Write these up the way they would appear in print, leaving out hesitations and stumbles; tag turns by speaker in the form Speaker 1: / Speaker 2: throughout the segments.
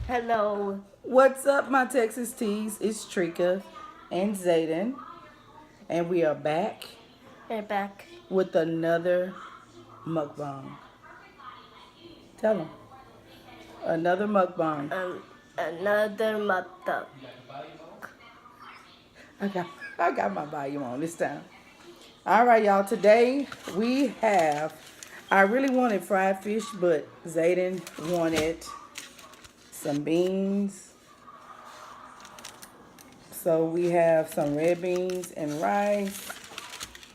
Speaker 1: Hello.
Speaker 2: What's up, my Texas Tees? It's Treka and Zaiden, and we are back
Speaker 1: We're back.
Speaker 2: with another mukbang. Tell them. Another mukbang.
Speaker 1: Another mother.
Speaker 2: I got my volume on this time. All right, y'all. Today we have. I really wanted fried fish, but Zaiden wanted some beans. So we have some red beans and rice,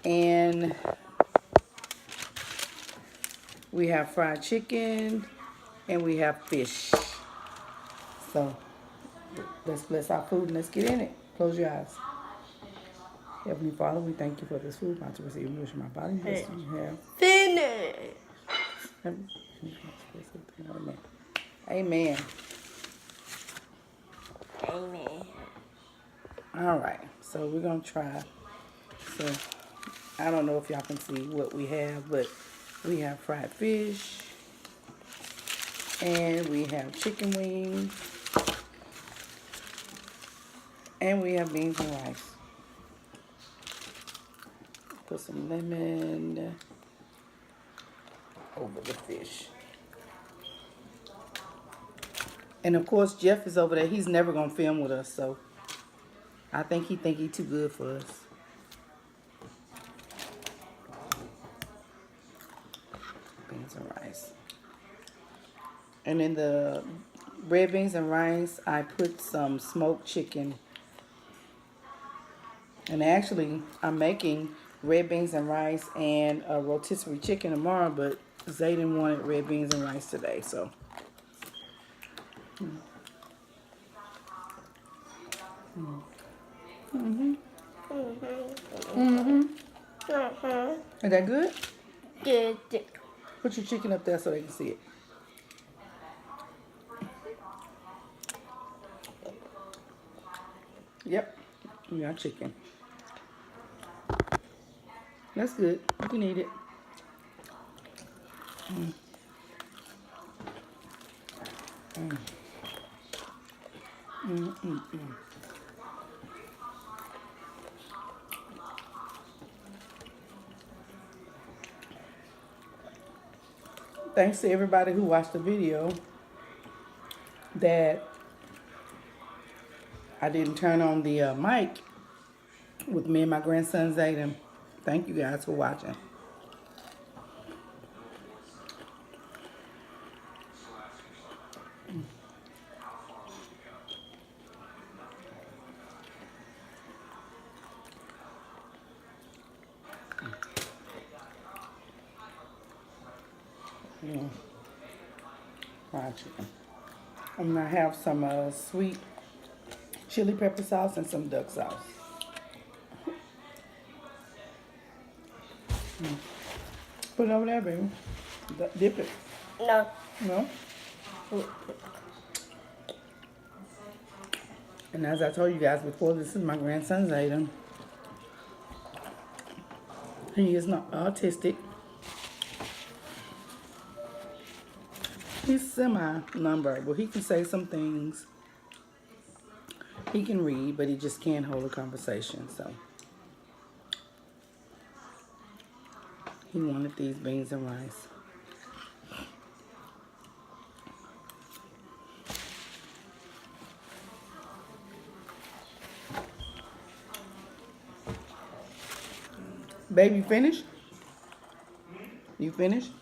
Speaker 2: and we have fried chicken, and we have fish. So let's bless our food and let's get in it. Close your eyes. Heavenly Father, we thank you for this food. Not to receive and wish my body. Yes, you have.
Speaker 1: Finish.
Speaker 2: Amen. Amen.
Speaker 1: Amen.
Speaker 2: All right. So we're going to try. So I don't know if y'all can see what we have, but we have fried fish. And we have chicken wings. And we have beans and rice. Put some lemon over the fish. And of course, Jeff is over there. He's never going to film with us, so I think he's too good for us. Beans and rice. And in the red beans and rice, I put some smoked chicken. And actually, I'm making red beans and rice and a rotisserie chicken tomorrow, but Zaiden wanted red beans and rice today, so. Is that good?
Speaker 1: Good.
Speaker 2: Put your chicken up there so they can see it. Yep, we got chicken. That's good. You can eat it. Thanks to everybody who watched the video that I didn't turn on the mic with me and my grandson Zaiden. Thank you guys for watching. Fried chicken. I'm gonna have some sweet chili pepper sauce and some duck sauce. Put it over there, baby. Dip it.
Speaker 1: No.
Speaker 2: No? And as I told you guys before, this is my grandson's item. He is not autistic. He's semi-nonverbal. He can say some things. He can read, but he just can't hold a conversation. So he wanted these beans and rice. Baby, you finished? You finished?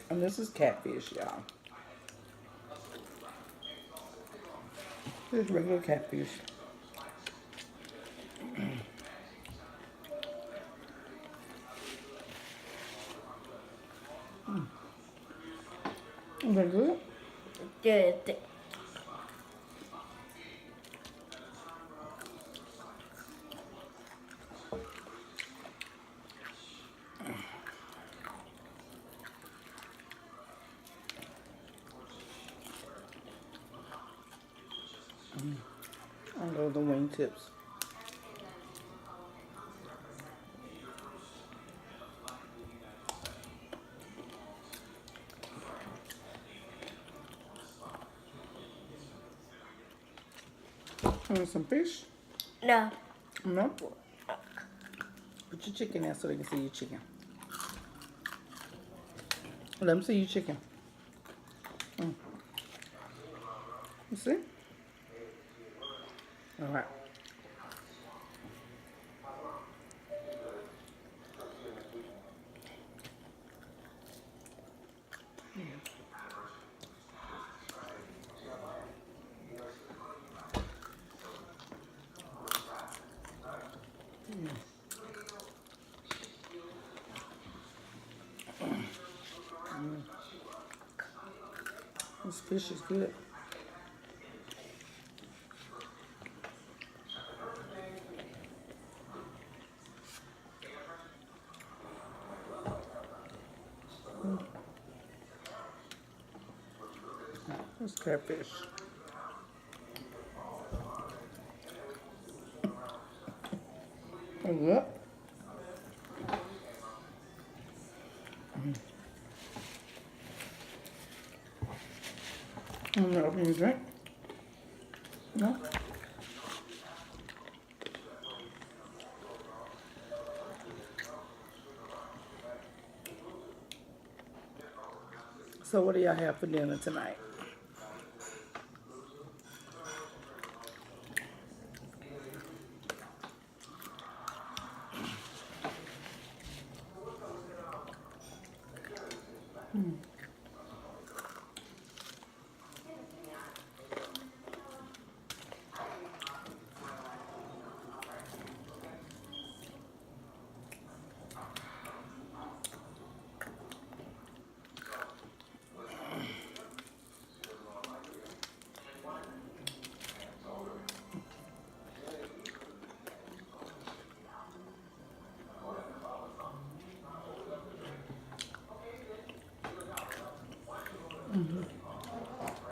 Speaker 2: And this is catfish, y'all. This is regular catfish. Is that good?
Speaker 1: Good.
Speaker 2: those are wing tips. And some fish?
Speaker 1: No.
Speaker 2: No? Put your chicken there so they can see your chicken. Let them see your chicken. You see? All right. This fish is good. This catfish. Good. I'm gonna open your drink. No? So what do y'all have for dinner tonight?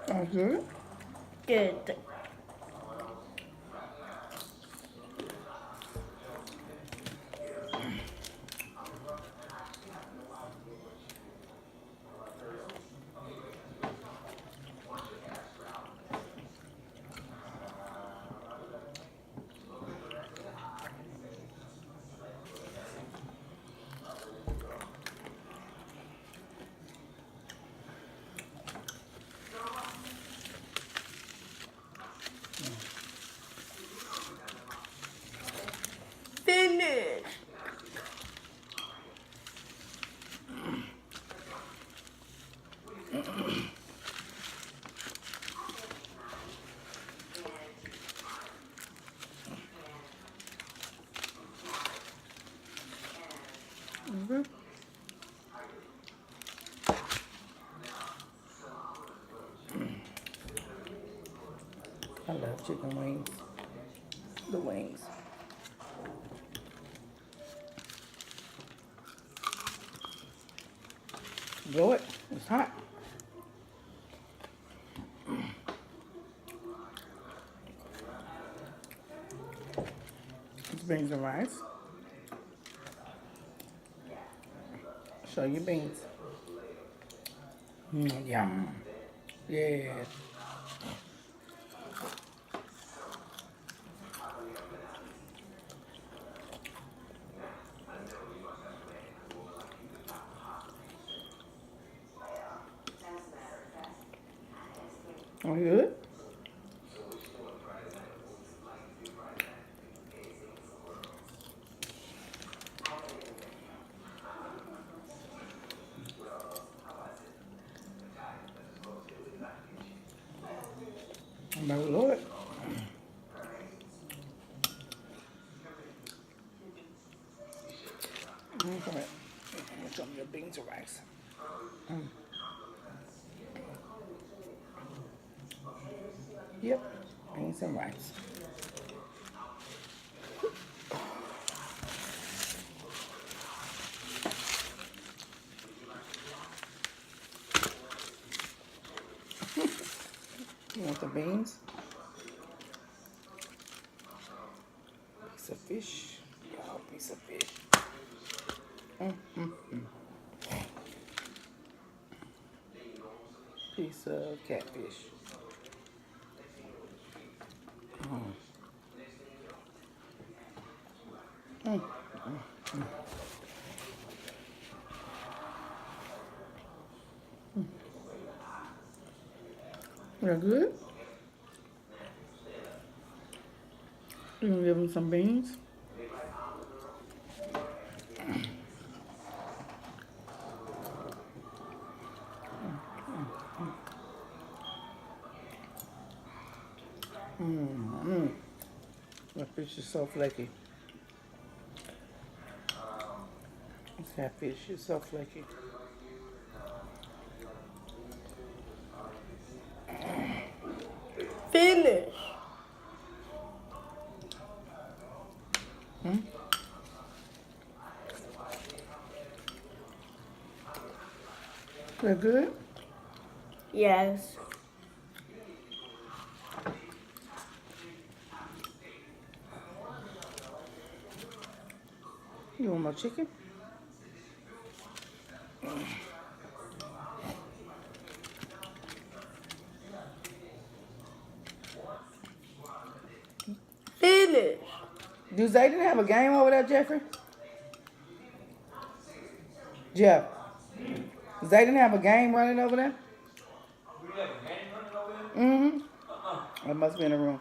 Speaker 2: All good?
Speaker 1: Good. Finish.
Speaker 2: I love chicken wings. The wings. Blow it. It's hot. It's beans and rice. Show your beans. Yum. Yeah. All good? My Lord. Okay. Show me your beans and rice. Yep. Beans and rice. You want the beans? fish. Y'all, piece of fish. Piece of catfish. They're good. You gonna give them some beans? The fish is so flaky. This catfish is so flaky.
Speaker 1: Finish.
Speaker 2: They're good?
Speaker 1: Yes.
Speaker 2: You want more chicken?
Speaker 1: Finish.
Speaker 2: Do Zaiden have a game over there, Jeffrey? Jeff, Zaiden have a game running over there?
Speaker 3: We have a game running over there?
Speaker 2: It must be in the room.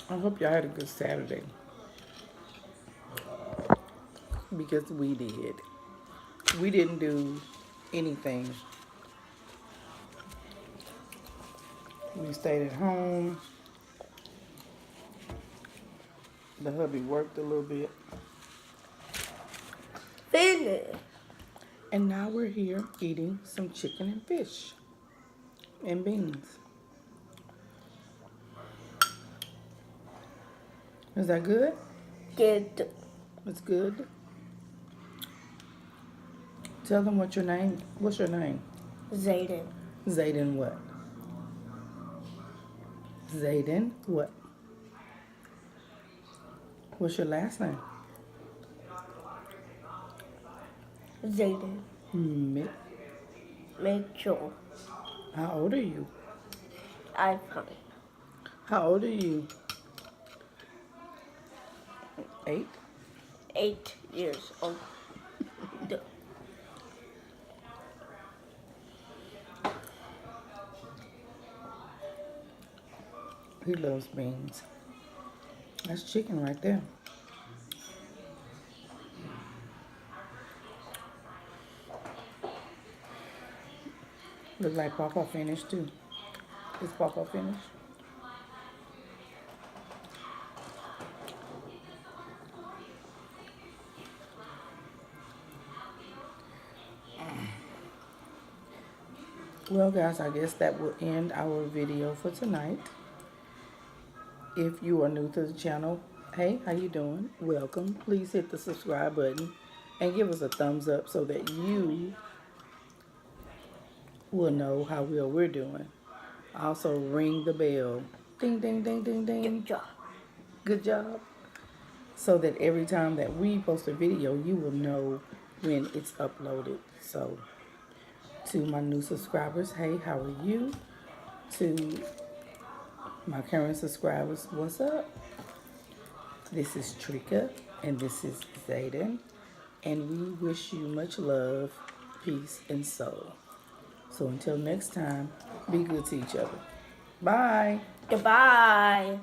Speaker 2: I hope y'all had a good Saturday. Because we did. We didn't do anything. We stayed at home. The hubby worked a little bit.
Speaker 1: Finish.
Speaker 2: And now we're here eating some chicken and fish and beans. Is that good?
Speaker 1: Good.
Speaker 2: It's good. Tell them what's your name. What's your name?
Speaker 1: Zaiden.
Speaker 2: Zaiden what? Zaiden what? What's your last name?
Speaker 1: Zaiden. Mitchell.
Speaker 2: How old are you?
Speaker 1: iPhone.
Speaker 2: How old are you? 8?
Speaker 1: 8 years old.
Speaker 2: He loves beans. That's chicken right there. Look like Papa finished too. Is Papa finished? Well, guys, I guess that will end our video for tonight. If you are new to the channel, hey, how you doing? Welcome. Please hit the subscribe button and give us a thumbs up so that you will know how well we're doing. Also, ring the bell. Ding, ding, ding, ding, ding.
Speaker 1: Good job.
Speaker 2: Good job. So that every time that we post a video, you will know when it's uploaded. So, to my new subscribers, hey, how are you? To my current subscribers, what's up? This is Treka, and this is Zaiden, and we wish you much love, peace, and soul. So until next time, be good to each other. Bye.
Speaker 1: Goodbye.